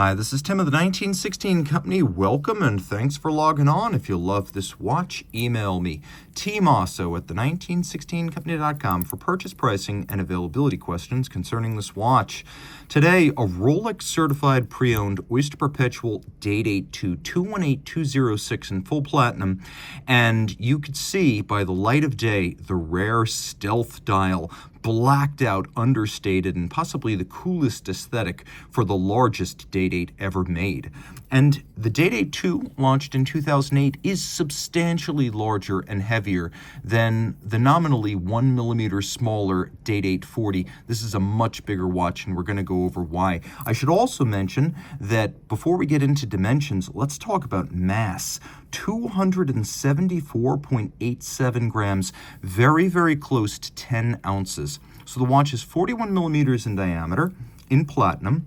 Hi, this is Tim of the 1916 Company. Welcome and thanks for logging on. If you love this watch, email me, Team Mosso at the1916company.com for purchase pricing and availability questions concerning this watch. Today, a Rolex certified pre-owned Oyster Perpetual Day-Date II 218206 in full platinum, and you could see by the light of day the rare stealth dial, blacked out, understated, and possibly the coolest aesthetic for the largest Day-Date ever made. And the Day-Date II, launched in 2008, is substantially larger and heavier than the nominally 1 millimeter smaller Day-Date 40. This is a much bigger watch, and we're going to go over why. I should also mention that before we get into dimensions, let's talk about mass. 274.87 grams, very, very close to 10 ounces. So the watch is 41 millimeters in diameter, in platinum,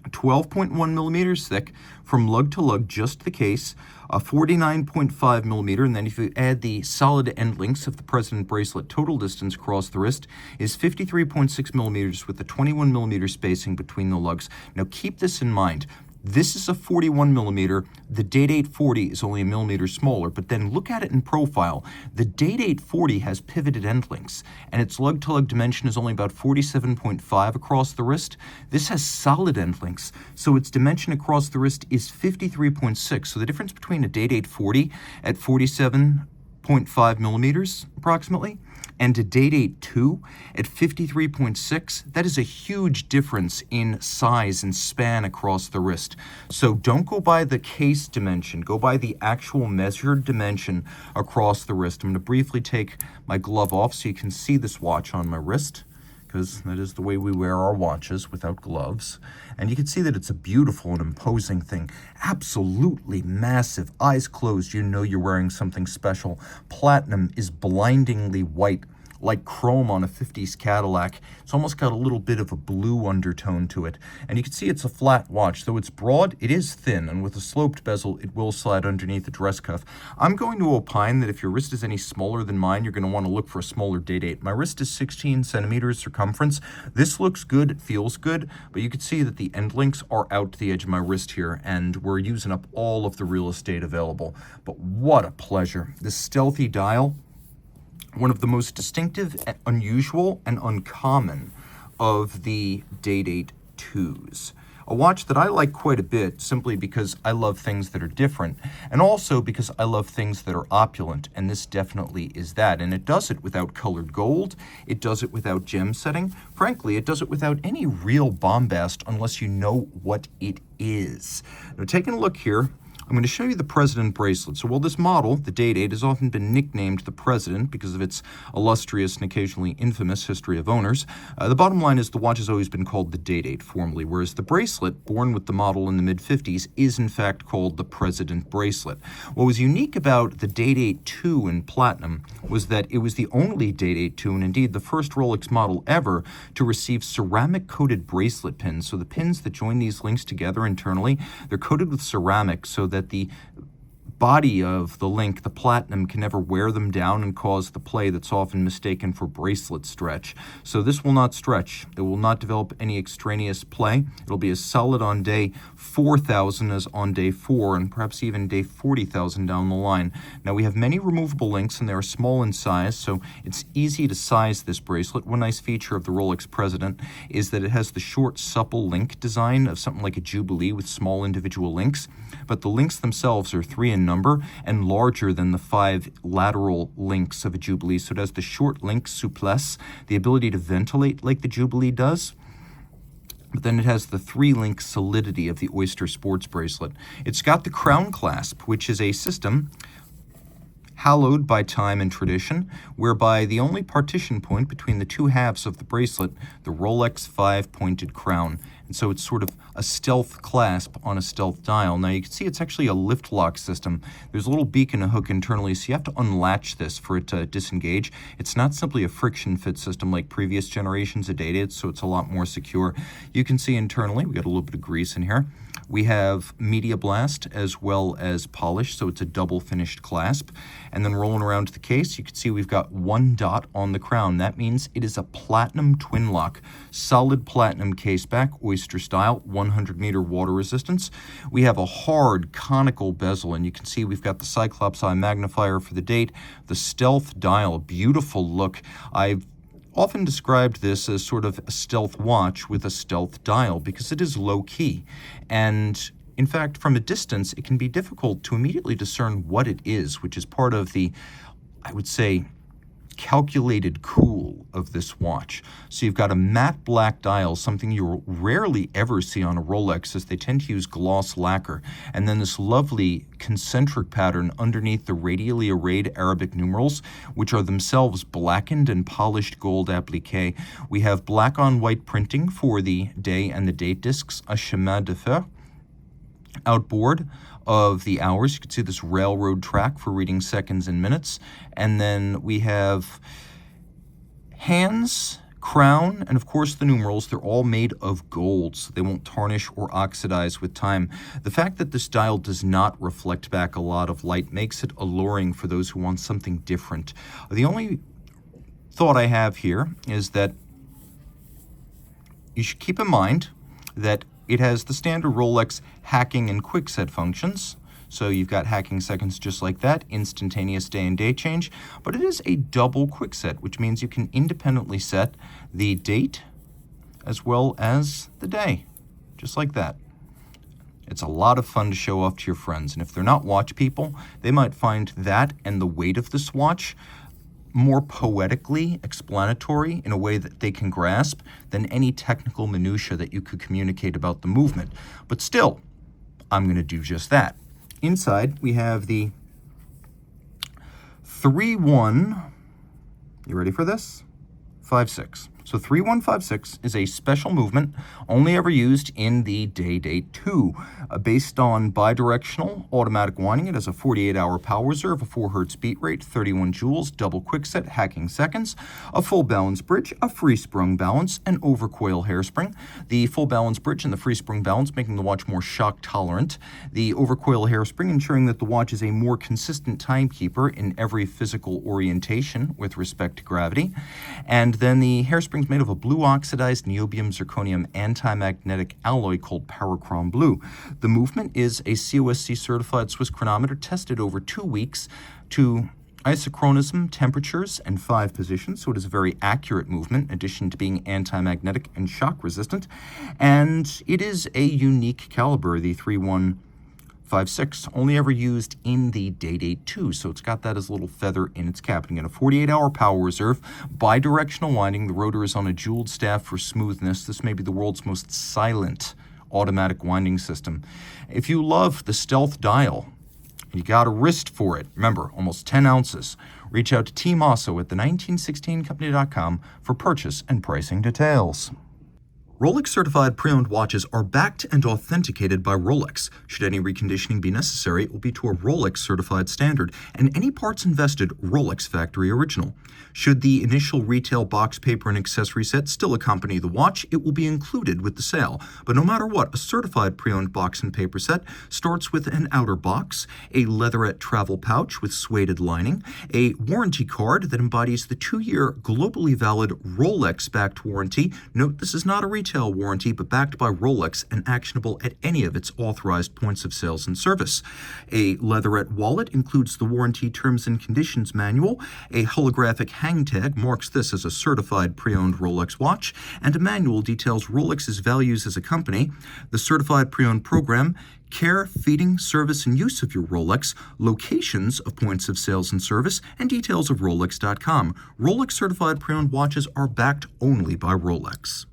12.1 millimeters thick, from lug to lug, just the case, 49.5 millimeter, and then if you add the solid end links of the President bracelet, total distance across the wrist is 53.6 millimeters with the 21 millimeter spacing between the lugs. Now keep this in mind. This is a 41 millimeter. The Day-Date 40 is only a millimeter smaller, but then look at it in profile. The Day-Date 40 has pivoted end links, and its lug-to-lug dimension is only about 47.5 across the wrist. This has solid end links, so its dimension across the wrist is 53.6. So the difference between a Day-Date 40 at 47.5 millimeters, approximately, and a Day-Date II at 53.6, that is a huge difference in size and span across the wrist. So don't go by the case dimension, go by the actual measured dimension across the wrist. I'm going to briefly take my glove off so you can see this watch on my wrist, because that is the way we wear our watches without gloves. And you can see that it's a beautiful and imposing thing. Absolutely massive. Eyes closed, you know you're wearing something special. Platinum is blindingly white, like chrome on a 50s Cadillac. It's almost got a little bit of a blue undertone to it. And you can see it's a flat watch. Though it's broad, it is thin, and with a sloped bezel, it will slide underneath the dress cuff. I'm going to opine that if your wrist is any smaller than mine, you're going to want to look for a smaller Day-Date. My wrist is 16 centimeters circumference. This looks good, it feels good, but you can see that the end links are out to the edge of my wrist here, and we're using up all of the real estate available. But what a pleasure. This stealthy dial, one of the most distinctive, unusual, and uncommon of the Day-Date IIs. A watch that I like quite a bit simply because I love things that are different, and also because I love things that are opulent, and this definitely is that. And it does it without colored gold, it does it without gem setting. Frankly, it does it without any real bombast unless you know what it is. Now, taking a look here, I'm going to show you the President bracelet. So while this model, the Day-Date, has often been nicknamed the President because of its illustrious and occasionally infamous history of owners, the bottom line is the watch has always been called the Day-Date formally, whereas the bracelet, born with the model in the mid-50s, is in fact called the President bracelet. What was unique about the Day-Date II in platinum was that it was the only Day-Date II, and indeed the first Rolex model ever, to receive ceramic-coated bracelet pins. So the pins that join these links together internally, they're coated with ceramic so that the body of the link, the platinum, can never wear them down and cause the play that's often mistaken for bracelet stretch. So this will not stretch. It will not develop any extraneous play. It'll be as solid on day 4,000 as on day 4, and perhaps even day 40,000 down the line. Now, we have many removable links, and they are small in size, so it's easy to size this bracelet. One nice feature of the Rolex President is that it has the short, supple link design of something like a Jubilee with small individual links, but the links themselves are 3 in number and larger than the 5 lateral links of a Jubilee. So it has the short link souplesse, the ability to ventilate like the Jubilee does, but then it has the 3-link solidity of the Oyster Sports bracelet. It's got the crown clasp, which is a system hallowed by time and tradition, whereby the only partition point between the two halves of the bracelet, the Rolex 5-pointed crown. And so it's sort of a stealth clasp on a stealth dial. Now you can see it's actually a lift lock system. There's a little beak and a hook internally, so you have to unlatch this for it to disengage. It's not simply a friction fit system like previous generations of Day-Dates, so it's a lot more secure. You can see internally, we got a little bit of grease in here. We have Media Blast as well as polish, so it's a double finished clasp. And then rolling around to the case, you can see we've got one dot on the crown. That means it is a platinum twin lock, solid platinum case back, oyster style, 100-meter water resistance. We have a hard conical bezel, and you can see we've got the Cyclops eye magnifier for the date, the stealth dial, beautiful look. I've often described this as sort of a stealth watch with a stealth dial because it is low key. And in fact, from a distance, it can be difficult to immediately discern what it is, which is part of the, I would say, calculated cool of this watch. So you've got a matte black dial, something you'll rarely ever see on a Rolex, as they tend to use gloss lacquer, and then this lovely concentric pattern underneath the radially arrayed Arabic numerals, which are themselves blackened and polished gold applique. We have black on white printing for the day and the date discs, a chemin de fer. Outboard of the hours, you can see this railroad track for reading seconds and minutes. And then we have hands, crown, and of course the numerals. They're all made of gold, so they won't tarnish or oxidize with time. The fact that this dial does not reflect back a lot of light makes it alluring for those who want something different. The only thought I have here is that you should keep in mind that it has the standard Rolex hacking and quick set functions. So you've got hacking seconds just like that, instantaneous day and date change, but it is a double quick set, which means you can independently set the date as well as the day, just like that. It's a lot of fun to show off to your friends, and if they're not watch people, they might find that and the weight of this watch more poetically explanatory in a way that they can grasp than any technical minutia that you could communicate about the movement. But still, I'm going to do just that. Inside, we have the 3-1, you ready for this? 5-6. So 3156 is a special movement only ever used in the Day-Date II. Based on bidirectional automatic winding, it has a 48-hour power reserve, a 4 hertz beat rate, 31 joules, double quickset, hacking seconds, a full balance bridge, a free sprung balance, and overcoil hairspring. The full balance bridge and the free sprung balance making the watch more shock tolerant. The overcoil hairspring ensuring that the watch is a more consistent timekeeper in every physical orientation with respect to gravity. And then the hairspring is made of a blue oxidized niobium zirconium anti-magnetic alloy called Parachrom Blue. The movement is a COSC certified Swiss chronometer tested over 2 weeks to isochronism, temperatures, and 5 positions, so it is a very accurate movement in addition to being anti-magnetic and shock resistant. And it is a unique caliber, the 3156, only ever used in the Day-Date II, so it's got that as a little feather in its cap. Again, a 48-hour power reserve, bidirectional winding. The rotor is on a jeweled staff for smoothness. This may be the world's most silent automatic winding system. If you love the stealth dial, you got a wrist for it. Remember, almost 10 ounces. Reach out to Team Mosso at the1916company.com for purchase and pricing details. Rolex certified pre-owned watches are backed and authenticated by Rolex. Should any reconditioning be necessary, it will be to a Rolex certified standard, and any parts invested Rolex factory original. Should the initial retail box, paper, and accessory set still accompany the watch, it will be included with the sale. But no matter what, a certified pre-owned box and paper set starts with an outer box, a leatherette travel pouch with suede lining, a warranty card that embodies the 2-year globally valid Rolex-backed warranty. Note, this is not a retail warranty, but backed by Rolex and actionable at any of its authorized points of sales and service. A leatherette wallet includes the warranty terms and conditions manual. A holographic hang tag marks this as a certified pre-owned Rolex watch, and a manual details Rolex's values as a company. The certified pre-owned program, care, feeding, service, and use of your Rolex, locations of points of sales and service, and details of Rolex.com. Rolex certified pre-owned watches are backed only by Rolex.